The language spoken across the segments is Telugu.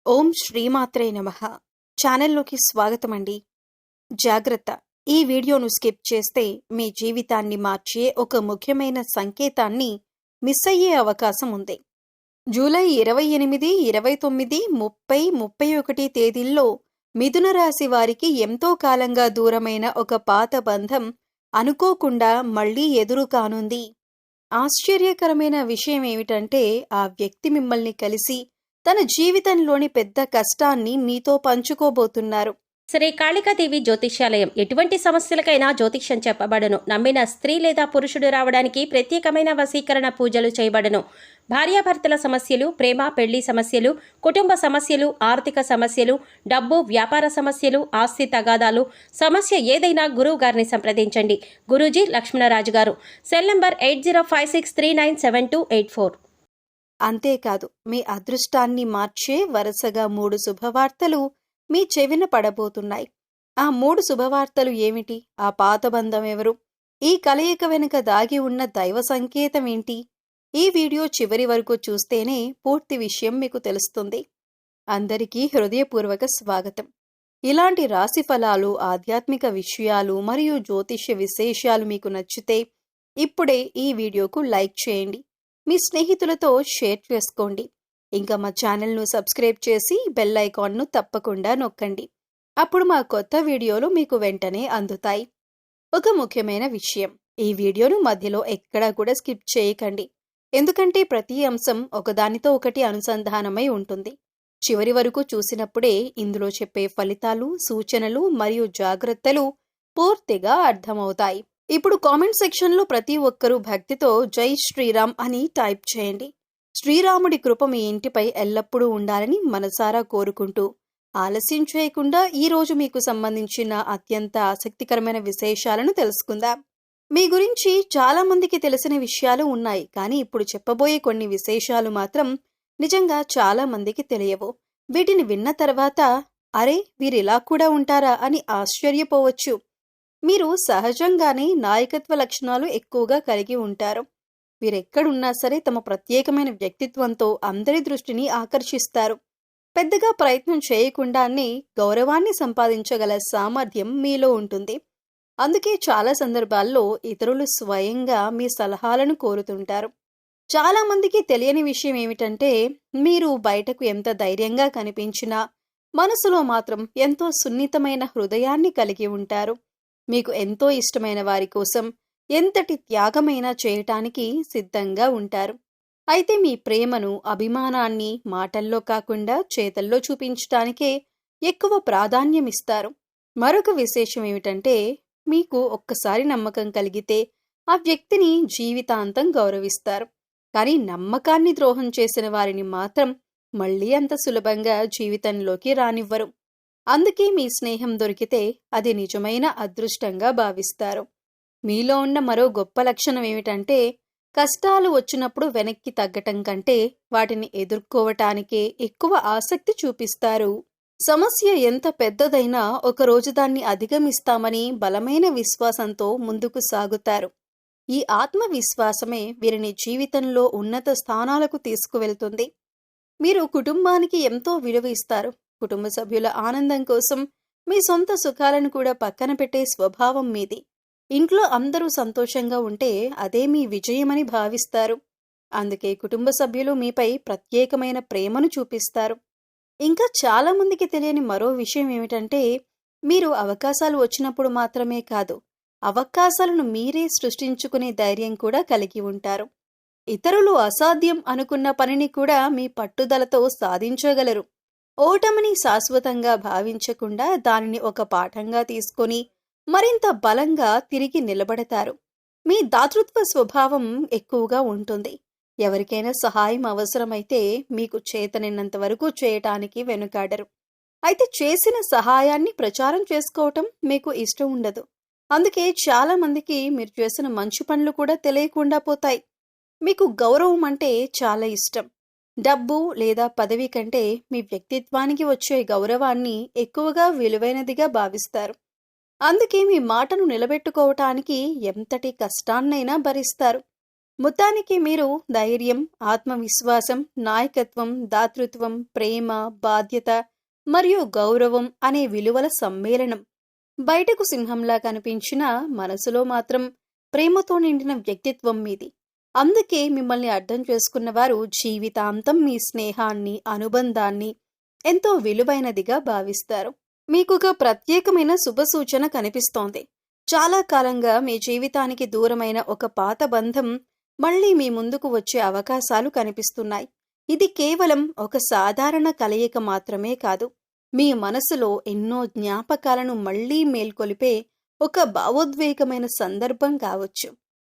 ఓం శ్రీమాత్రే నమః. ఛానల్లోకి స్వాగతం అండి. జాగ్రత్త, ఈ వీడియోను స్కిప్ చేస్తే మీ జీవితాన్ని మార్చే ఒక ముఖ్యమైన సంకేతాన్ని మిస్ అయ్యే అవకాశం ఉంది. జూలై 28, 29, 30, 31 తేదీల్లో మిథున రాశి వారికి ఎంతో కాలంగా దూరమైన ఒక పాత బంధం అనుకోకుండా మళ్లీ ఎదురు కానుంది. ఆశ్చర్యకరమైన విషయం ఏమిటంటే, ఆ వ్యక్తి మిమ్మల్ని కలిసి తన జీవితంలోని పెద్ద కష్టాన్ని మీతో పంచుకోబోతున్నారు. శ్రీ కాళికాదేవి జ్యోతిష్యాలయం ఎటువంటి సమస్యలకైనా జ్యోతిష్యం చెప్పబడును. నమ్మిన స్త్రీ లేదా పురుషుడు రావడానికి ప్రత్యేకమైన వశీకరణ పూజలు చేయబడును. భార్యాభర్తల సమస్యలు, ప్రేమ పెళ్లి సమస్యలు, కుటుంబ సమస్యలు, ఆర్థిక సమస్యలు, డబ్బు వ్యాపార సమస్యలు, ఆస్తి తగాదాలు, సమస్య ఏదైనా గురువు గారిని సంప్రదించండి. గురూజీ లక్ష్మణరాజు గారు. Cell number 8056397284. అంతేకాదు, మీ అదృష్టాన్ని మార్చే వరుసగా 3 శుభవార్తలు మీ చెవిన పడబోతున్నాయి. ఆ 3 శుభవార్తలు ఏమిటి? ఆ పాత బంధం ఎవరు? ఈ కలయిక వెనుక దాగి ఉన్న దైవ సంకేతం ఏంటి? ఈ వీడియో చివరి వరకు చూస్తేనే పూర్తి విషయం మీకు తెలుస్తుంది. అందరికీ హృదయపూర్వక స్వాగతం. ఇలాంటి రాశి ఫలాలు, ఆధ్యాత్మిక విషయాలు మరియు జ్యోతిష్య విశేషాలు మీకు నచ్చితే ఇప్పుడే ఈ వీడియోకు లైక్ చేయండి. మీ స్నేహితులతో షేర్ చేసుకోండి. ఇంకా మా ఛానల్ను సబ్స్క్రైబ్ చేసి బెల్ ఐకాన్ను తప్పకుండా నొక్కండి. అప్పుడు మా కొత్త వీడియోలు మీకు వెంటనే అందుతాయి. ఒక ముఖ్యమైన విషయం, ఈ వీడియోను మధ్యలో ఎక్కడా కూడా స్కిప్ చేయకండి. ఎందుకంటే ప్రతి అంశం ఒకదానితో ఒకటి అనుసంధానమై ఉంటుంది. చివరి వరకు చూసినప్పుడే ఇందులో చెప్పే ఫలితాలు, సూచనలు మరియు జాగ్రత్తలు పూర్తిగా అర్థమవుతాయి. ఇప్పుడు కామెంట్ సెక్షన్లో ప్రతి ఒక్కరూ భక్తితో జై శ్రీరామ్ అని టైప్ చేయండి. శ్రీరాముడి కృప మీ ఇంటిపై ఎల్లప్పుడూ ఉండాలని మనసారా కోరుకుంటూ ఆలస్యం చేయకుండా ఈ రోజు మీకు సంబంధించిన అత్యంత ఆసక్తికరమైన విశేషాలను తెలుసుకుందాం. మీ గురించి చాలా మందికి తెలిసిన విషయాలు ఉన్నాయి, కానీ ఇప్పుడు చెప్పబోయే కొన్ని విశేషాలు మాత్రం నిజంగా చాలా మందికి తెలియవు. వీటిని విన్న తర్వాత అరే, వీరిలా కూడా ఉంటారా అని ఆశ్చర్యపోవచ్చు. మీరు సహజంగానే నాయకత్వ లక్షణాలు ఎక్కువగా కలిగి ఉంటారు. వీరెక్కడున్నా సరే తమ ప్రత్యేకమైన వ్యక్తిత్వంతో అందరి దృష్టిని ఆకర్షిస్తారు. పెద్దగా ప్రయత్నం చేయకుండానే గౌరవాన్ని సంపాదించగల సామర్థ్యం మీలో ఉంటుంది. అందుకే చాలా సందర్భాల్లో ఇతరులు స్వయంగా మీ సలహాలను కోరుతుంటారు. చాలా మందికి తెలియని విషయం ఏమిటంటే, మీరు బయటకు ఎంత ధైర్యంగా కనిపించినా మనసులో మాత్రం ఎంతో సున్నితమైన హృదయాన్ని కలిగి ఉంటారు. మీకు ఎంతో ఇష్టమైన వారి కోసం ఎంతటి త్యాగమైనా చేయటానికి సిద్ధంగా ఉంటారు. అయితే మీ ప్రేమను, అభిమానాన్ని మాటల్లో కాకుండా చేతల్లో చూపించటానికే ఎక్కువ ప్రాధాన్యమిస్తారు. మరొక విశేషం ఏమిటంటే, మీకు ఒక్కసారి నమ్మకం కలిగితే ఆ వ్యక్తిని జీవితాంతం గౌరవిస్తారు. కానీ నమ్మకాన్ని ద్రోహం చేసిన వారిని మాత్రం మళ్లీ అంత సులభంగా జీవితంలోకి రానివ్వరు. అందుకే మీ స్నేహం దొరికితే అది నిజమైన అదృష్టంగా భావిస్తారు. మీలో ఉన్న మరో గొప్ప లక్షణం ఏమిటంటే, కష్టాలు వచ్చినప్పుడు వెనక్కి తగ్గటం కంటే వాటిని ఎదుర్కోవటానికే ఎక్కువ ఆసక్తి చూపిస్తారు. సమస్య ఎంత పెద్దదైనా ఒకరోజు దాన్ని అధిగమిస్తామని బలమైన విశ్వాసంతో ముందుకు సాగుతారు. ఈ ఆత్మవిశ్వాసమే వీరిని జీవితంలో ఉన్నత స్థానాలకు తీసుకువెళ్తుంది. మీరు కుటుంబానికి ఎంతో విలువ ఇస్తారు. కుటుంబ సభ్యుల ఆనందం కోసం మీ సొంత సుఖాలను కూడా పక్కన పెట్టే స్వభావం మీది. ఇంట్లో అందరూ సంతోషంగా ఉంటే అదే మీ విజయమని భావిస్తారు. అందుకే కుటుంబ సభ్యులు మీపై ప్రత్యేకమైన ప్రేమను చూపిస్తారు. ఇంకా చాలా మందికి తెలియని మరో విషయం ఏమిటంటే, మీరు అవకాశాలు వచ్చినప్పుడు మాత్రమే కాదు, అవకాశాలను మీరే సృష్టించుకునే ధైర్యం కూడా కలిగి ఉంటారు. ఇతరులు అసాధ్యం అనుకున్న పనిని కూడా మీ పట్టుదలతో సాధించగలరు. ఓటమిని శాశ్వతంగా భావించకుండా దానిని ఒక పాఠంగా తీసుకొని మరింత బలంగా తిరిగి నిలబడతారు. మీ దాతృత్వ స్వభావం ఎక్కువగా ఉంటుంది. ఎవరికైనా సహాయం అవసరమైతే మీకు చేతనైనంత వరకు చేయటానికి వెనుకాడరు. అయితే చేసిన సహాయాన్ని ప్రచారం చేసుకోవటం మీకు ఇష్టం ఉండదు. అందుకే చాలా మందికి మీరు చేసిన మంచి పనులు కూడా తెలియకుండా పోతాయి. మీకు గౌరవం అంటే చాలా ఇష్టం. డబ్బు లేదా పదవి కంటే మీ వ్యక్తిత్వానికి వచ్చే గౌరవాన్ని ఎక్కువగా విలువైనదిగా భావిస్తారు. అందుకే మీ మాటను నిలబెట్టుకోవటానికి ఎంతటి కష్టాన్నైనా భరిస్తారు. మొత్తానికి మీరు ధైర్యం, ఆత్మవిశ్వాసం, నాయకత్వం, దాతృత్వం, ప్రేమ, బాధ్యత మరియు గౌరవం అనే విలువల సమ్మేళనం. బయటకు సింహంలా కనిపించినా మనసులో మాత్రం ప్రేమతో నిండిన వ్యక్తిత్వం మీది. అందుకే మిమ్మల్ని అర్థం చేసుకున్నవారు జీవితాంతం మీ స్నేహాన్ని, అనుబంధాన్ని ఎంతో విలువైనదిగా భావిస్తారు. మీకొక ప్రత్యేకమైన శుభసూచన కనిపిస్తోంది. చాలా కాలంగా మీ జీవితానికి దూరమైన ఒక పాత బంధం మళ్ళీ మీ ముందుకు వచ్చే అవకాశాలు కనిపిస్తున్నాయి. ఇది కేవలం ఒక సాధారణ కలయిక మాత్రమే కాదు, మీ మనసులో ఎన్నో జ్ఞాపకాలను మళ్లీ మేల్కొలిపే ఒక భావోద్వేగమైన సందర్భం కావచ్చు.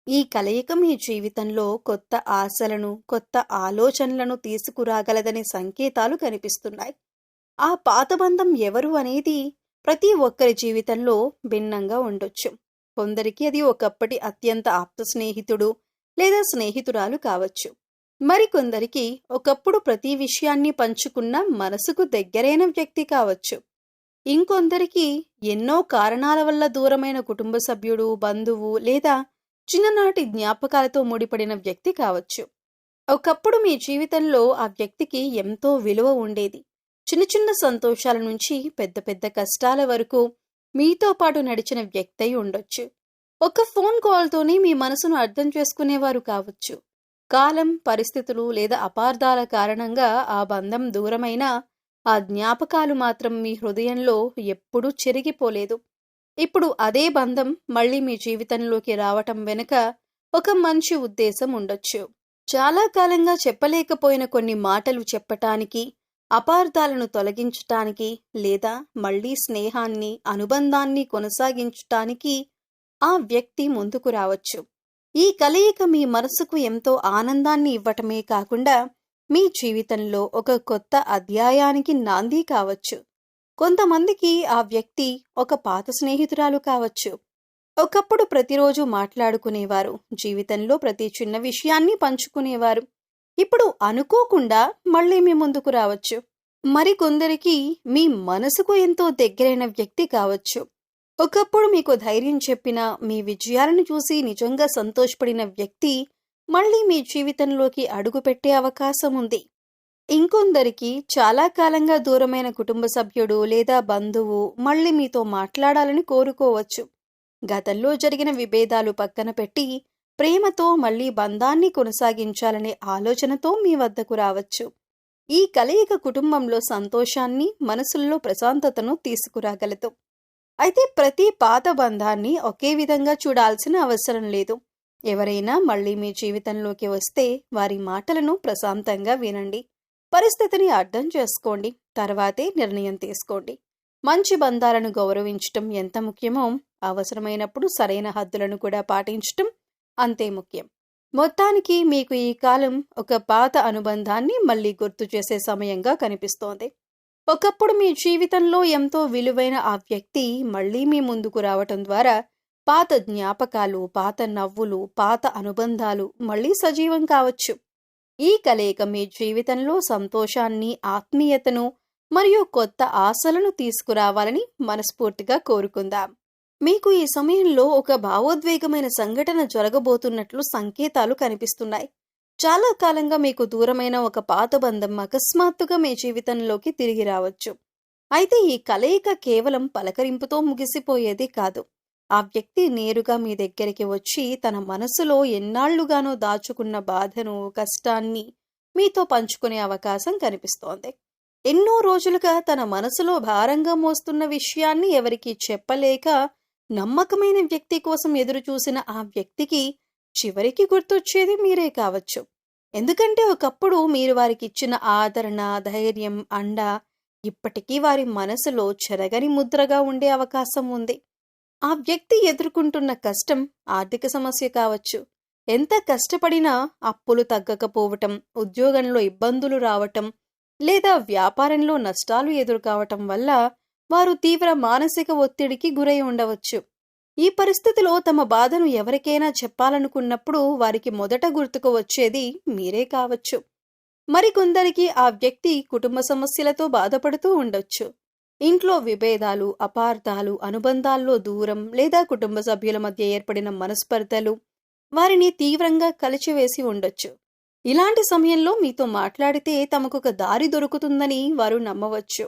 ఈ కలయిక మీ జీవితంలో కొత్త ఆశలను, కొత్త ఆలోచనలను తీసుకురాగలదనే సంకేతాలు కనిపిస్తున్నాయి. ఆ పాత బంధం ఎవరు అనేది ప్రతి ఒక్కరి జీవితంలో భిన్నంగా ఉండొచ్చు. కొందరికి అది ఒకప్పటి అత్యంత ఆప్త స్నేహితుడు లేదా స్నేహితురాలు కావచ్చు. మరికొందరికి ఒకప్పుడు ప్రతి విషయాన్ని పంచుకున్న మనసుకు దగ్గరైన వ్యక్తి కావచ్చు. ఇంకొందరికి ఎన్నో కారణాల వల్ల దూరమైన కుటుంబ సభ్యుడు, బంధువు లేదా చిన్ననాటి జ్ఞాపకాలతో ముడిపడిన వ్యక్తి కావచ్చు. ఒకప్పుడు మీ జీవితంలో ఆ వ్యక్తికి ఎంతో విలువ ఉండేది. చిన్న చిన్న సంతోషాల నుంచి పెద్ద పెద్ద కష్టాల వరకు మీతో పాటు నడిచిన వ్యక్తి అయి ఉండొచ్చు. ఒక ఫోన్ కాల్తోనే మీ మనసును అర్థం చేసుకునేవారు కావచ్చు. కాలం, పరిస్థితులు లేదా అపార్థాల కారణంగా ఆ బంధం దూరమైనా ఆ జ్ఞాపకాలు మాత్రం మీ హృదయంలో ఎప్పుడూ చెరిగిపోలేదు. ఇప్పుడు అదే బంధం మళ్ళీ మీ జీవితంలోకి రావటం వెనుక ఒక మంచి ఉద్దేశం ఉండొచ్చు. చాలా కాలంగా చెప్పలేకపోయిన కొన్ని మాటలు చెప్పటానికి, అపార్థాలను తొలగించటానికి లేదా మళ్లీ స్నేహాన్ని, అనుబంధాన్ని కొనసాగించటానికి ఆ వ్యక్తి ముందుకు రావచ్చు. ఈ కలయిక మీ మనసుకు ఎంతో ఆనందాన్ని ఇవ్వటమే కాకుండా మీ జీవితంలో ఒక కొత్త అధ్యాయానికి నాంది కావచ్చు. కొంతమందికి ఆ వ్యక్తి ఒక పాత స్నేహితురాలు కావచ్చు. ఒకప్పుడు ప్రతిరోజు మాట్లాడుకునేవారు, జీవితంలో ప్రతి చిన్న విషయాన్ని పంచుకునేవారు. ఇప్పుడు అనుకోకుండా మళ్ళీ మీ ముందుకు రావచ్చు. మరికొందరికి మీ మనసుకు ఎంతో దగ్గరైన వ్యక్తి కావచ్చు. ఒకప్పుడు మీకు ధైర్యం చెప్పిన, మీ విజయాలను చూసి నిజంగా సంతోషపడిన వ్యక్తి మళ్ళీ మీ జీవితంలోకి అడుగుపెట్టే అవకాశం ఉంది. ఇంకొందరికి చాలా కాలంగా దూరమైన కుటుంబ సభ్యుడు లేదా బంధువు మళ్ళీ మీతో మాట్లాడాలని కోరుకోవచ్చు. గతంలో జరిగిన విభేదాలు పక్కన పెట్టి ప్రేమతో మళ్లీ బంధాన్ని కొనసాగించాలనే ఆలోచనతో మీ వద్దకు రావచ్చు. ఈ కలయిక కుటుంబంలో సంతోషాన్ని, మనసుల్లో ప్రశాంతతను తీసుకురాగలదు. అయితే ప్రతి పాత బంధాన్ని ఒకే విధంగా చూడాల్సిన అవసరం లేదు. ఎవరైనా మళ్లీ మీ జీవితంలోకి వస్తే వారి మాటలను ప్రశాంతంగా వినండి. పరిస్థితిని అర్థం చేసుకోండి. తర్వాతే నిర్ణయం తీసుకోండి. మంచి బంధాలను గౌరవించటం ఎంత ముఖ్యమో, అవసరమైనప్పుడు సరైన హద్దులను కూడా పాటించటం అంతే ముఖ్యం. మొత్తానికి మీకు ఈ కాలం ఒక పాత అనుబంధాన్ని మళ్ళీ గుర్తు చేసే సమయంగా కనిపిస్తోంది. ఒకప్పుడు మీ జీవితంలో ఎంతో విలువైన ఆ వ్యక్తి మళ్ళీ మీ ముందుకు రావటం ద్వారా పాత జ్ఞాపకాలు, పాత నవ్వులు, పాత అనుబంధాలు మళ్ళీ సజీవం కావచ్చు. ఈ కలయిక మీ జీవితంలో సంతోషాన్ని, ఆత్మీయతను మరియు కొత్త ఆశలను తీసుకురావాలని మనస్ఫూర్తిగా కోరుకుందాం. మీకు ఈ సమయంలో ఒక భావోద్వేగమైన సంఘటన జరగబోతున్నట్లు సంకేతాలు కనిపిస్తున్నాయి. చాలా కాలంగా మీకు దూరమైన ఒక పాత బంధం అకస్మాత్తుగా మీ జీవితంలోకి తిరిగి రావచ్చు. అయితే ఈ కలయిక కేవలం పలకరింపుతో ముగిసిపోయేది కాదు. ఆ వ్యక్తి నేరుగా మీ దగ్గరికి వచ్చి తన మనసులో ఎన్నాళ్లుగానో దాచుకున్న బాధను, కష్టాన్ని మీతో పంచుకునే అవకాశం కనిపిస్తోంది. ఎన్నో రోజులుగా తన మనసులో భారంగా మోస్తున్న విషయాన్ని ఎవరికీ చెప్పలేక నమ్మకమైన వ్యక్తి కోసం ఎదురు చూసిన ఆ వ్యక్తికి చివరికి గుర్తొచ్చేది మీరే కావచ్చు. ఎందుకంటే ఒకప్పుడు మీరు వారికి ఇచ్చిన ఆదరణ, ధైర్యం, అండ ఇప్పటికీ వారి మనసులో చెరగని ముద్రగా ఉండే అవకాశం ఉంది. ఆ వ్యక్తి ఎదుర్కొంటున్న కష్టం ఆర్థిక సమస్య కావచ్చు. ఎంత కష్టపడినా అప్పులు తగ్గకపోవటం, ఉద్యోగంలో ఇబ్బందులు రావటం లేదా వ్యాపారంలో నష్టాలు ఎదురుకావటం వల్ల వారు తీవ్ర మానసిక ఒత్తిడికి గురై ఉండవచ్చు. ఈ పరిస్థితిలో తమ బాధను ఎవరికైనా చెప్పాలనుకున్నప్పుడు వారికి మొదట గుర్తుకు వచ్చేది మీరే కావచ్చు. మరికొందరికి ఆ వ్యక్తి కుటుంబ సమస్యలతో బాధపడుతూ ఉండొచ్చు. ఇంట్లో విభేదాలు, అపార్థాలు, అనుబంధాల్లో దూరం లేదా కుటుంబ సభ్యుల మధ్య ఏర్పడిన మనస్పర్ధలు వారిని తీవ్రంగా కలిచివేసి ఉండొచ్చు. ఇలాంటి సమయంలో మీతో మాట్లాడితే తమకొక దారి దొరుకుతుందని వారు నమ్మవచ్చు.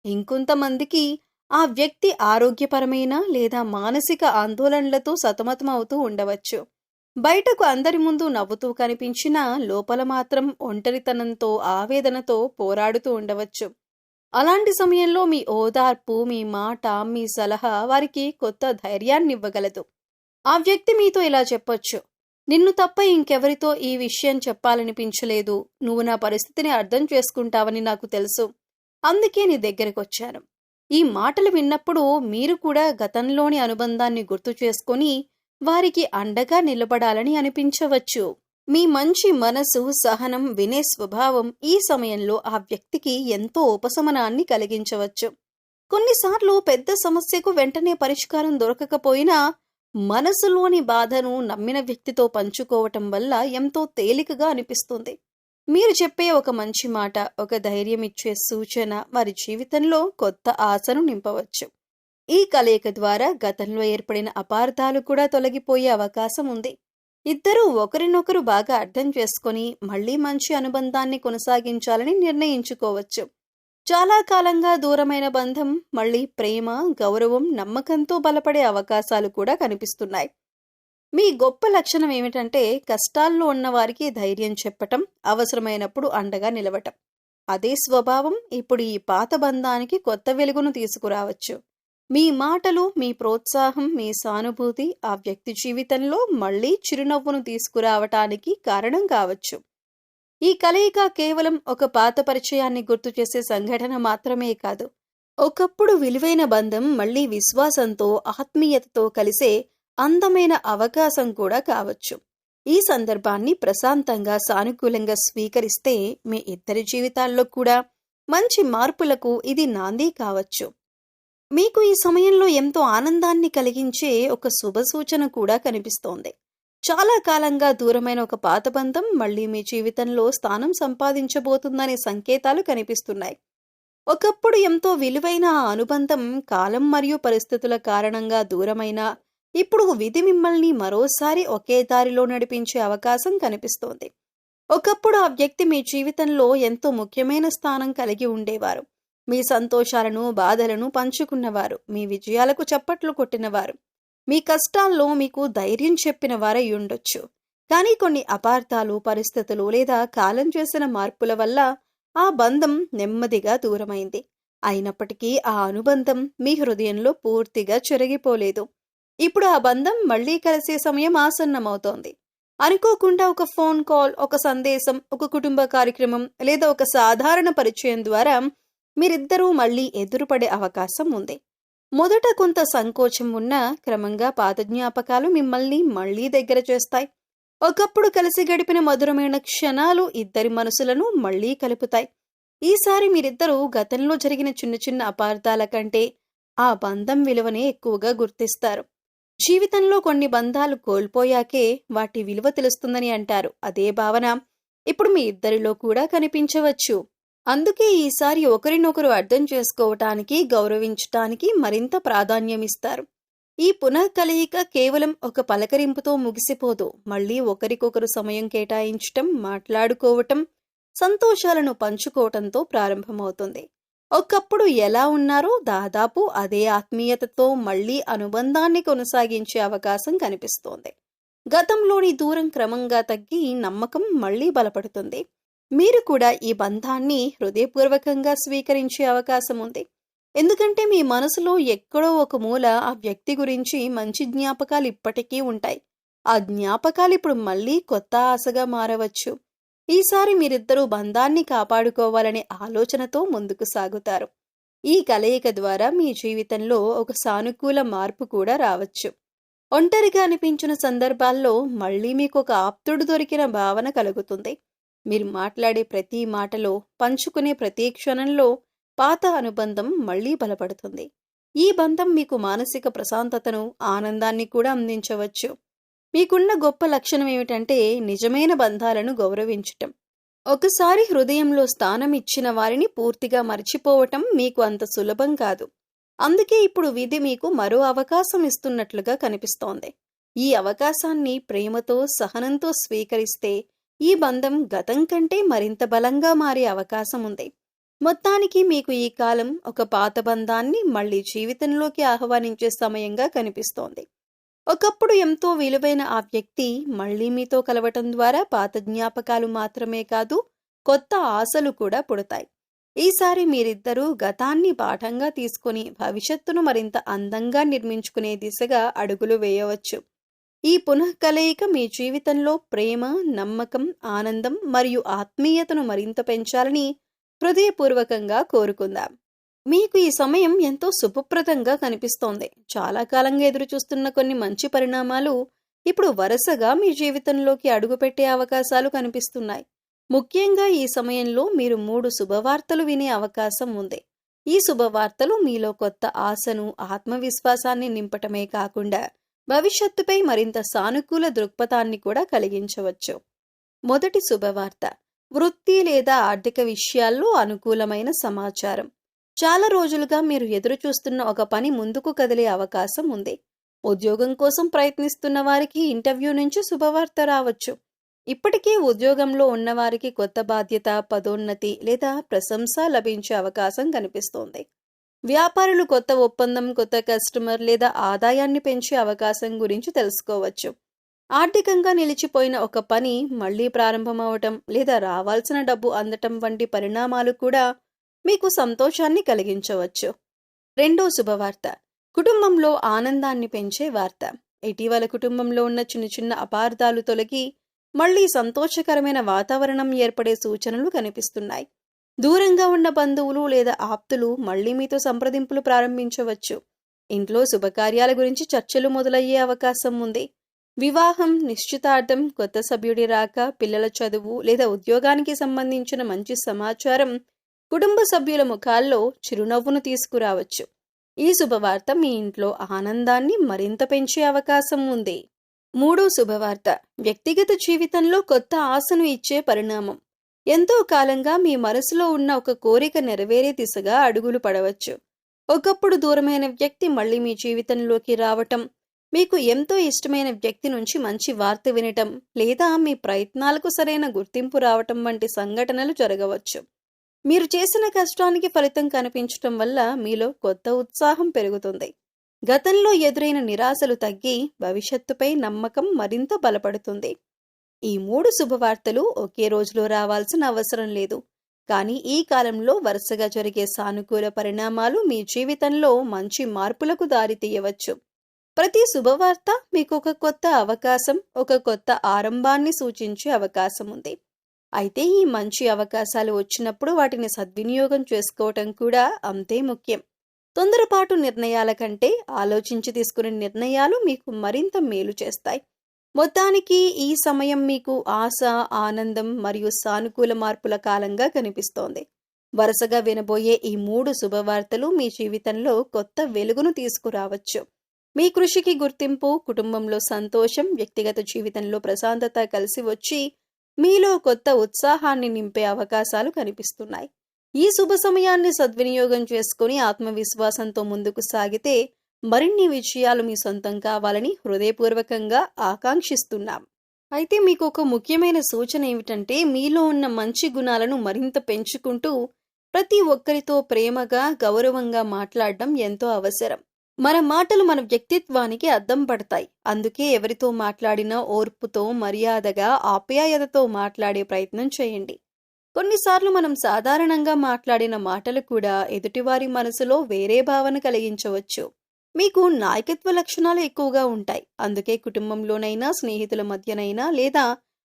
ఇంకొంతమందికి ఆ వ్యక్తి ఆరోగ్యపరమైన లేదా మానసిక ఆందోళనలతో సతమతమవుతూ ఉండవచ్చు. బయటకు అందరి ముందు నవ్వుతూ కనిపించినా లోపల మాత్రం ఒంటరితనంతో, ఆవేదనతో పోరాడుతూ ఉండవచ్చు. అలాంటి సమయంలో మీ ఓదార్పు, మీ మాట, మీ సలహా వారికి కొత్త ధైర్యాన్నివ్వగలదు. ఆ వ్యక్తి మీతో ఇలా చెప్పొచ్చు: నిన్ను తప్ప ఇంకెవరితో ఈ విషయం చెప్పాలనిపించలేదు. నువ్వు నా పరిస్థితిని అర్థం చేసుకుంటావని నాకు తెలుసు. అందుకే నీ దగ్గరకొచ్చాను. ఈ మాటలు విన్నప్పుడు మీరు కూడా గతంలోని అనుబంధాన్ని గుర్తు చేసుకొని వారికి అండగా నిలబడాలని అనిపించవచ్చు. మీ మంచి మనసు, సహనం, వినే స్వభావం ఈ సమయంలో ఆ వ్యక్తికి ఎంతో ఉపశమనాన్ని కలిగించవచ్చు. కొన్నిసార్లు పెద్ద సమస్యకు వెంటనే పరిష్కారం దొరకకపోయినా మనసులోని బాధను నమ్మిన వ్యక్తితో పంచుకోవటం వల్ల ఎంతో తేలికగా అనిపిస్తుంది. మీరు చెప్పే ఒక మంచి మాట, ఒక ధైర్యమిచ్చే సూచన వారి జీవితంలో కొత్త ఆశను నింపవచ్చు. ఈ కలయిక ద్వారా గతంలో ఏర్పడిన అపార్థాలు కూడా తొలగిపోయే అవకాశం ఉంది. ఇద్దరూ ఒకరినొకరు బాగా అర్థం చేసుకొని మళ్లీ మంచి అనుబంధాన్ని కొనసాగించాలని నిర్ణయించుకోవచ్చు. చాలా కాలంగా దూరమైన బంధం మళ్లీ ప్రేమ, గౌరవం, నమ్మకంతో బలపడే అవకాశాలు కూడా కనిపిస్తున్నాయి. మీ గొప్ప లక్షణం ఏమిటంటే కష్టాల్లో ఉన్న వారికి ధైర్యం చెప్పటం, అవసరమైనప్పుడు అండగా నిలవటం. అదే స్వభావం ఇప్పుడు ఈ పాత బంధానికి కొత్త వెలుగును తీసుకురావచ్చు. మీ మాటలు, మీ ప్రోత్సాహం, మీ సానుభూతి ఆ వ్యక్తి జీవితంలో మళ్లీ చిరునవ్వును తీసుకురావటానికి కారణం కావచ్చు. ఈ కలయిక కేవలం ఒక పాత పరిచయాన్ని గుర్తు చేసే సంఘటన మాత్రమే కాదు, ఒకప్పుడు విలువైన బంధం మళ్లీ విశ్వాసంతో, ఆత్మీయతతో కలిసే అందమైన అవకాశం కూడా కావచ్చు. ఈ సందర్భాన్ని ప్రశాంతంగా, సానుకూలంగా స్వీకరిస్తే మీ ఇద్దరి జీవితాల్లో కూడా మంచి మార్పులకు ఇది నాంది కావచ్చు. మీకు ఈ సమయంలో ఎంతో ఆనందాన్ని కలిగించే ఒక శుభసూచన కూడా కనిపిస్తోంది. చాలా కాలంగా దూరమైన ఒక పాత బంధం మళ్లీ మీ జీవితంలో స్థానం సంపాదించబోతుందనే సంకేతాలు కనిపిస్తున్నాయి. ఒకప్పుడు ఎంతో విలువైన ఆ అనుబంధం కాలం మరియు పరిస్థితుల కారణంగా దూరమైనా ఇప్పుడు విధి మిమ్మల్ని మరోసారి ఒకే దారిలో నడిపించే అవకాశం కనిపిస్తోంది. ఒకప్పుడు ఆ వ్యక్తి మీ జీవితంలో ఎంతో ముఖ్యమైన స్థానం కలిగి ఉండేవారు. మీ సంతోషాలను, బాధలను పంచుకున్నవారు, మీ విజయాలకు చప్పట్లు కొట్టినవారు, మీ కష్టాల్లో మీకు ధైర్యం చెప్పిన వారై ఉండొచ్చు. కానీ కొన్ని అపార్థాలు, పరిస్థితులు లేదా కాలం చేసిన మార్పుల వల్ల ఆ బంధం నెమ్మదిగా దూరమైంది. అయినప్పటికీ ఆ అనుబంధం మీ హృదయంలో పూర్తిగా చెరిగిపోలేదు. ఇప్పుడు ఆ బంధం మళ్లీ కలిసే సమయం ఆసన్నమవుతోంది. అనుకోకుండా ఒక ఫోన్ కాల్, ఒక సందేశం, ఒక కుటుంబ కార్యక్రమం లేదా ఒక సాధారణ పరిచయం ద్వారా మీరిద్దరూ మళ్లీ ఎదురుపడే అవకాశం ఉంది. మొదట కొంత సంకోచం ఉన్నా క్రమంగా పాత జ్ఞాపకాలు మిమ్మల్ని మళ్లీ దగ్గర చేస్తాయి. ఒకప్పుడు కలిసి గడిపిన మధురమైన క్షణాలు ఇద్దరి మనసులను మళ్లీ కలుపుతాయి. ఈసారి మీరిద్దరూ గతంలో జరిగిన చిన్న చిన్న అపార్థాల కంటే ఆ బంధం విలువనే ఎక్కువగా గుర్తిస్తారు. జీవితంలో కొన్ని బంధాలు కోల్పోయాకే వాటి విలువ తెలుస్తుందని అంటారు. అదే భావన ఇప్పుడు మీ ఇద్దరిలో కూడా కనిపించవచ్చు. అందుకే ఈసారి ఒకరినొకరు అర్థం చేసుకోవటానికి, గౌరవించటానికి మరింత ప్రాధాన్యమిస్తారు. ఈ పునఃకలయిక కేవలం ఒక పలకరింపుతో ముగిసిపోదు. మళ్లీ ఒకరికొకరు సమయం కేటాయించటం, మాట్లాడుకోవటం, సంతోషాలను పంచుకోవటంతో ప్రారంభమవుతుంది. ఒకప్పుడు ఎలా ఉన్నారో దాదాపు అదే ఆత్మీయతతో మళ్లీ అనుబంధాన్ని కొనసాగించే అవకాశం కనిపిస్తోంది. గతంలోని దూరం క్రమంగా తగ్గి నమ్మకం మళ్లీ బలపడుతుంది. మీరు కూడా ఈ బంధాన్ని హృదయపూర్వకంగా స్వీకరించే అవకాశం ఉంది. ఎందుకంటే మీ మనసులో ఎక్కడో ఒక మూల ఆ వ్యక్తి గురించి మంచి జ్ఞాపకాలు ఇప్పటికీ ఉంటాయి. ఆ జ్ఞాపకాలు ఇప్పుడు మళ్లీ కొత్త ఆశగా మారవచ్చు. ఈసారి మీరిద్దరూ బంధాన్ని కాపాడుకోవాలనే ఆలోచనతో ముందుకు సాగుతారు. ఈ కలయిక ద్వారా మీ జీవితంలో ఒక సానుకూల మార్పు కూడా రావచ్చు. ఒంటరిగా అనిపించిన సందర్భాల్లో మళ్లీ మీకు ఒక ఆప్తుడు దొరికిన భావన కలుగుతుంది. మీరు మాట్లాడే ప్రతి మాటలో, పంచుకునే ప్రతి క్షణంలో పాత అనుబంధం మళ్లీ బలపడుతుంది. ఈ బంధం మీకు మానసిక ప్రశాంతతను, ఆనందాన్ని కూడా అందించవచ్చు. మీకున్న గొప్ప లక్షణం ఏమిటంటే నిజమైన బంధాలను గౌరవించటం. ఒకసారి హృదయంలో స్థానం ఇచ్చిన వారిని పూర్తిగా మర్చిపోవటం మీకు అంత సులభం కాదు. అందుకే ఇప్పుడు విధి మీకు మరో అవకాశం ఇస్తున్నట్లుగా కనిపిస్తోంది. ఈ అవకాశాన్ని ప్రేమతో, సహనంతో స్వీకరిస్తే ఈ బంధం గతం కంటే మరింత బలంగా మారే అవకాశం ఉంది. మొత్తానికి మీకు ఈ కాలం ఒక పాత బంధాన్ని మళ్ళీ జీవితంలోకి ఆహ్వానించే సమయంగా కనిపిస్తోంది. ఒకప్పుడు ఎంతో విలువైన ఆ వ్యక్తి మళ్ళీ మీతో కలవటం ద్వారా పాత జ్ఞాపకాలు మాత్రమే కాదు, కొత్త ఆశలు కూడా పుడతాయి. ఈసారి మీరిద్దరూ గతాన్ని పాఠంగా తీసుకుని భవిష్యత్తును మరింత అందంగా నిర్మించుకునే దిశగా అడుగులు వేయవచ్చు. ఈ పునఃకలయిక మీ జీవితంలో ప్రేమ, నమ్మకం, ఆనందం మరియు ఆత్మీయతను మరింత పెంచాలని హృదయపూర్వకంగా కోరుకుందాం. మీకు ఈ సమయం ఎంతో శుభప్రదంగా కనిపిస్తోంది. చాలా కాలంగా ఎదురుచూస్తున్న కొన్ని మంచి పరిణామాలు ఇప్పుడు వరుసగా మీ జీవితంలోకి అడుగుపెట్టే అవకాశాలు కనిపిస్తున్నాయి. ముఖ్యంగా ఈ సమయంలో మీరు 3 శుభవార్తలు వినే అవకాశం ఉంది. ఈ శుభవార్తలు మీలో కొత్త ఆశను, ఆత్మవిశ్వాసాన్ని నింపటమే కాకుండా భవిష్యత్తుపై మరింత సానుకూల దృక్పథాన్ని కూడా కలిగించవచ్చు. మొదటి శుభవార్త, వృత్తి లేదా ఆర్థిక విషయాల్లో అనుకూలమైన సమాచారం. చాలా రోజులుగా మీరు ఎదురు చూస్తున్న ఒక పని ముందుకు కదిలే అవకాశం ఉంది. ఉద్యోగం కోసం ప్రయత్నిస్తున్న వారికి ఇంటర్వ్యూ నుంచి శుభవార్త రావచ్చు. ఇప్పటికే ఉద్యోగంలో ఉన్నవారికి కొత్త బాధ్యత, పదోన్నతి లేదా ప్రశంస లభించే అవకాశం కనిపిస్తోంది. వ్యాపారులు కొత్త ఒప్పందం, కొత్త కస్టమర్ లేదా ఆదాయాన్ని పెంచే అవకాశం గురించి తెలుసుకోవచ్చు. ఆర్థికంగా నిలిచిపోయిన ఒక పని మళ్లీ ప్రారంభమవటం లేదా రావాల్సిన డబ్బు అందటం వంటి పరిణామాలు కూడా మీకు సంతోషాన్ని కలిగించవచ్చు. రెండో శుభవార్త, కుటుంబంలో ఆనందాన్ని పెంచే వార్త. ఇటీవల కుటుంబంలో ఉన్న చిన్న చిన్న అపార్థాలు తొలగి మళ్లీ సంతోషకరమైన వాతావరణం ఏర్పడే సూచనలు కనిపిస్తున్నాయి. దూరంగా ఉన్న బంధువులు లేదా ఆప్తులు మళ్లీ మీతో సంప్రదింపులు ప్రారంభించవచ్చు. ఇంట్లో శుభకార్యాల గురించి చర్చలు మొదలయ్యే అవకాశం ఉంది. వివాహం, నిశ్చితార్థం, కొత్త సభ్యుడి రాక, పిల్లల చదువు లేదా ఉద్యోగానికి సంబంధించిన మంచి సమాచారం కుటుంబ సభ్యుల ముఖాల్లో చిరునవ్వును తీసుకురావచ్చు. ఈ శుభవార్త మీ ఇంట్లో ఆనందాన్ని మరింత పెంచే అవకాశం ఉంది. మూడో శుభవార్త, వ్యక్తిగత జీవితంలో కొత్త ఆశను ఇచ్చే పరిణామం. ఎంతో కాలంగా మీ మనసులో ఉన్న ఒక కోరిక నెరవేరే దిశగా అడుగులు పడవచ్చు. ఒకప్పుడు దూరమైన వ్యక్తి మళ్లీ మీ జీవితంలోకి రావటం, మీకు ఎంతో ఇష్టమైన వ్యక్తి నుంచి మంచి వార్త వినటం లేదా మీ ప్రయత్నాలకు సరైన గుర్తింపు రావటం వంటి సంఘటనలు జరగవచ్చు. మీరు చేసిన కష్టానికి ఫలితం కనిపించటం వల్ల మీలో కొత్త ఉత్సాహం పెరుగుతుంది. గతంలో ఎదురైన నిరాశలు తగ్గి భవిష్యత్తుపై నమ్మకం మరింత బలపడుతుంది. ఈ 3 శుభవార్తలు ఒకే రోజులో రావాల్సిన అవసరం లేదు. కానీ ఈ కాలంలో వరుసగా జరిగే సానుకూల పరిణామాలు మీ జీవితంలో మంచి మార్పులకు దారితీయవచ్చు. ప్రతి శుభవార్త మీకు ఒక కొత్త అవకాశం, ఒక కొత్త ఆరంభాన్ని సూచించే అవకాశం ఉంది. అయితే ఈ మంచి అవకాశాలు వచ్చినప్పుడు వాటిని సద్వినియోగం చేసుకోవటం కూడా అంతే ముఖ్యం. తొందరపాటు నిర్ణయాల కంటే ఆలోచించి తీసుకునే నిర్ణయాలు మీకు మరింత మేలు చేస్తాయి. మొత్తానికి ఈ సమయం మీకు ఆశ, ఆనందం మరియు సానుకూల మార్పుల కాలంగా కనిపిస్తోంది. వరుసగా వినబోయే ఈ 3 శుభవార్తలు మీ జీవితంలో కొత్త వెలుగును తీసుకురావచ్చు. మీ కృషికి గుర్తింపు, కుటుంబంలో సంతోషం, వ్యక్తిగత జీవితంలో ప్రశాంతత కలిసి వచ్చి మీలో కొత్త ఉత్సాహాన్ని నింపే అవకాశాలు కనిపిస్తున్నాయి. ఈ శుభ సమయాన్ని సద్వినియోగం చేసుకుని ఆత్మవిశ్వాసంతో ముందుకు సాగితే మరిన్ని విజయాలు మీ సొంతం కావాలని హృదయపూర్వకంగా ఆకాంక్షిస్తున్నాం. అయితే మీకు ఒక ముఖ్యమైన సూచన ఏమిటంటే, మీలో ఉన్న మంచి గుణాలను మరింత పెంచుకుంటూ ప్రతి ఒక్కరితో ప్రేమగా, గౌరవంగా మాట్లాడడం ఎంతో అవసరం. మన మాటలు మన వ్యక్తిత్వానికి అద్దం పడతాయి. అందుకే ఎవరితో మాట్లాడినా ఓర్పుతో, మర్యాదగా, ఆప్యాయతతో మాట్లాడే ప్రయత్నం చేయండి. కొన్నిసార్లు మనం సాధారణంగా మాట్లాడిన మాటలు కూడా ఎదుటివారి మనసులో వేరే భావన కలిగించవచ్చు. మీకు నాయకత్వ లక్షణాలు ఎక్కువగా ఉంటాయి. అందుకే కుటుంబంలోనైనా, స్నేహితుల మధ్యనైనా లేదా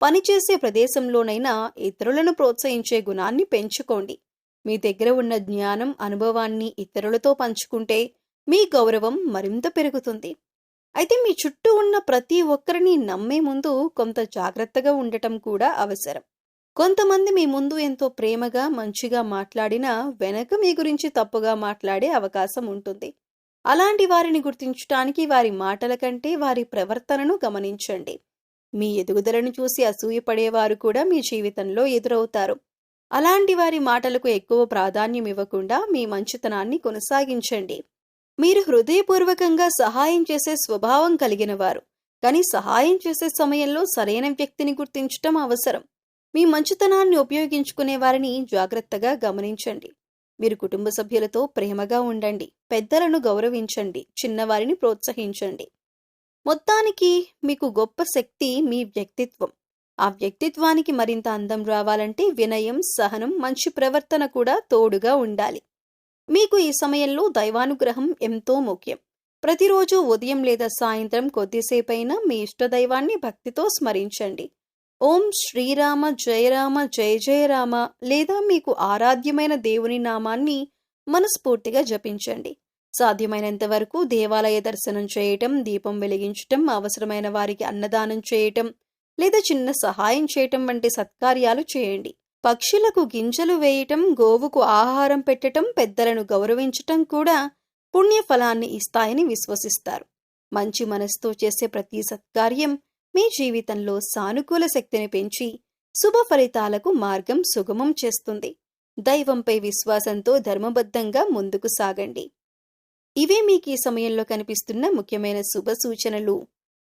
పనిచేసే ప్రదేశంలోనైనా ఇతరులను ప్రోత్సహించే గుణాన్ని పెంచుకోండి. మీ దగ్గర ఉన్న జ్ఞానం, అనుభవాన్ని ఇతరులతో పంచుకుంటే మీ గౌరవం మరింత పెరుగుతుంది. అయితే మీ చుట్టూ ఉన్న ప్రతి ఒక్కరిని నమ్మే ముందు కొంత జాగ్రత్తగా ఉండటం కూడా అవసరం. కొంతమంది మీ ముందు ఎంతో ప్రేమగా, మంచిగా మాట్లాడినా వెనక మీ గురించి తప్పుగా మాట్లాడే అవకాశం ఉంటుంది. అలాంటి వారిని గుర్తించడానికి వారి మాటల కంటే వారి ప్రవర్తనను గమనించండి. మీ ఎదుగుదలను చూసి అసూయపడేవారు కూడా మీ జీవితంలో ఎదురవుతారు. అలాంటి వారి మాటలకు ఎక్కువ ప్రాధాన్యం ఇవ్వకుండా మీ మంచితనాన్ని కొనసాగించండి. మీరు హృదయపూర్వకంగా సహాయం చేసే స్వభావం కలిగిన వారు. కానీ సహాయం చేసే సమయంలో సరైన వ్యక్తిని గుర్తించటం అవసరం. మీ మంచితనాన్ని ఉపయోగించుకునే వారిని జాగ్రత్తగా గమనించండి. మీరు కుటుంబ సభ్యులతో ప్రేమగా ఉండండి. పెద్దలను గౌరవించండి. చిన్నవారిని ప్రోత్సహించండి. మొత్తానికి మీకు గొప్ప శక్తి మీ వ్యక్తిత్వం. ఆ వ్యక్తిత్వానికి మరింత అందం రావాలంటే వినయం, సహనం, మంచి ప్రవర్తన కూడా తోడుగా ఉండాలి. మీకు ఈ సమయంలో దైవానుగ్రహం ఎంతో ముఖ్యం. ప్రతిరోజు ఉదయం లేదా సాయంత్రం కొద్దిసేపైనా మీ ఇష్టదైవాన్ని భక్తితో స్మరించండి. ఓం శ్రీరామ జయ రామ జయ జయ రామ లేదా మీకు ఆరాధ్యమైన దేవుని నామాన్ని మనస్ఫూర్తిగా జపించండి. సాధ్యమైనంత వరకు దేవాలయ దర్శనం చేయటం, దీపం వెలిగించటం, అవసరమైన వారికి అన్నదానం చేయటం లేదా చిన్న సహాయం చేయటం వంటి సత్కార్యాలు చేయండి. పక్షులకు గింజలు వేయటం, గోవుకు ఆహారం పెట్టటం, పెద్దలను గౌరవించటం కూడా పుణ్యఫలాన్ని ఇస్తాయని విశ్వసిస్తారు. మంచి మనసుతో చేసే ప్రతి సత్కార్యం మీ జీవితంలో సానుకూల శక్తిని పెంచి శుభ ఫలితాలకు మార్గం సుగమం చేస్తుంది. దైవంపై విశ్వాసంతో ధర్మబద్ధంగా ముందుకు సాగండి. ఇవే మీకు ఈ సమయంలో కనిపిస్తున్న ముఖ్యమైన శుభ సూచనలు.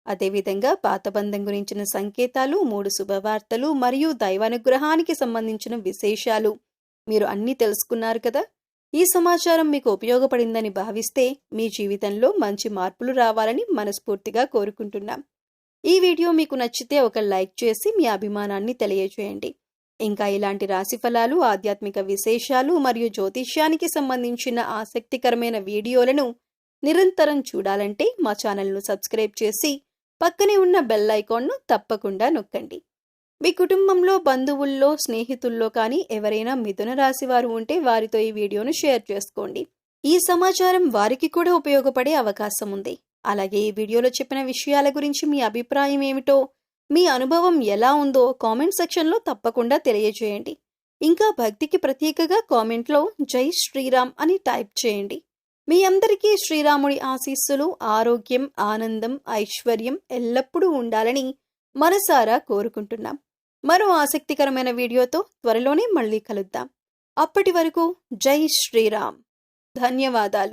అదేవిధంగా పాతబంధం గురించిన సంకేతాలు, 3 శుభవార్తలు మరియు దైవానుగ్రహానికి సంబంధించిన విశేషాలు మీరు అన్నీ తెలుసుకున్నారు కదా. ఈ సమాచారం మీకు ఉపయోగపడిందని భావిస్తే మీ జీవితంలో మంచి మార్పులు రావాలని మనస్ఫూర్తిగా కోరుకుంటున్నాం. ఈ వీడియో మీకు నచ్చితే ఒక లైక్ చేసి మీ అభిమానాన్ని తెలియజేయండి. ఇంకా ఇలాంటి రాశిఫలాలు, ఆధ్యాత్మిక విశేషాలు మరియు జ్యోతిష్యానికి సంబంధించిన ఆసక్తికరమైన వీడియోలను నిరంతరం చూడాలంటే మా ఛానల్ను సబ్స్క్రైబ్ చేసి పక్కనే ఉన్న బెల్ ఐకాన్ను తప్పకుండా నొక్కండి. మీ కుటుంబంలో, బంధువుల్లో, స్నేహితుల్లో కానీ ఎవరైనా మిథున రాశి వారు ఉంటే వారితో ఈ వీడియోను షేర్ చేసుకోండి. ఈ సమాచారం వారికి కూడా ఉపయోగపడే అవకాశం ఉంది. అలాగే ఈ వీడియోలో చెప్పిన విషయాల గురించి మీ అభిప్రాయం ఏమిటో, మీ అనుభవం ఎలా ఉందో కామెంట్ సెక్షన్లో తప్పకుండా తెలియజేయండి. ఇంకా భక్తికి ప్రత్యేకగా కామెంట్లో జై శ్రీరామ్ అని టైప్ చేయండి. మీ అందరికీ శ్రీరాముడి ఆశీస్సులు, ఆరోగ్యం, ఆనందం, ఐశ్వర్యం ఎల్లప్పుడూ ఉండాలని మనసారా కోరుకుంటున్నాం. మరో ఆసక్తికరమైన వీడియోతో త్వరలోనే మళ్ళీ కలుద్దాం. అప్పటి వరకు జై శ్రీరామ్. ధన్యవాదాలు.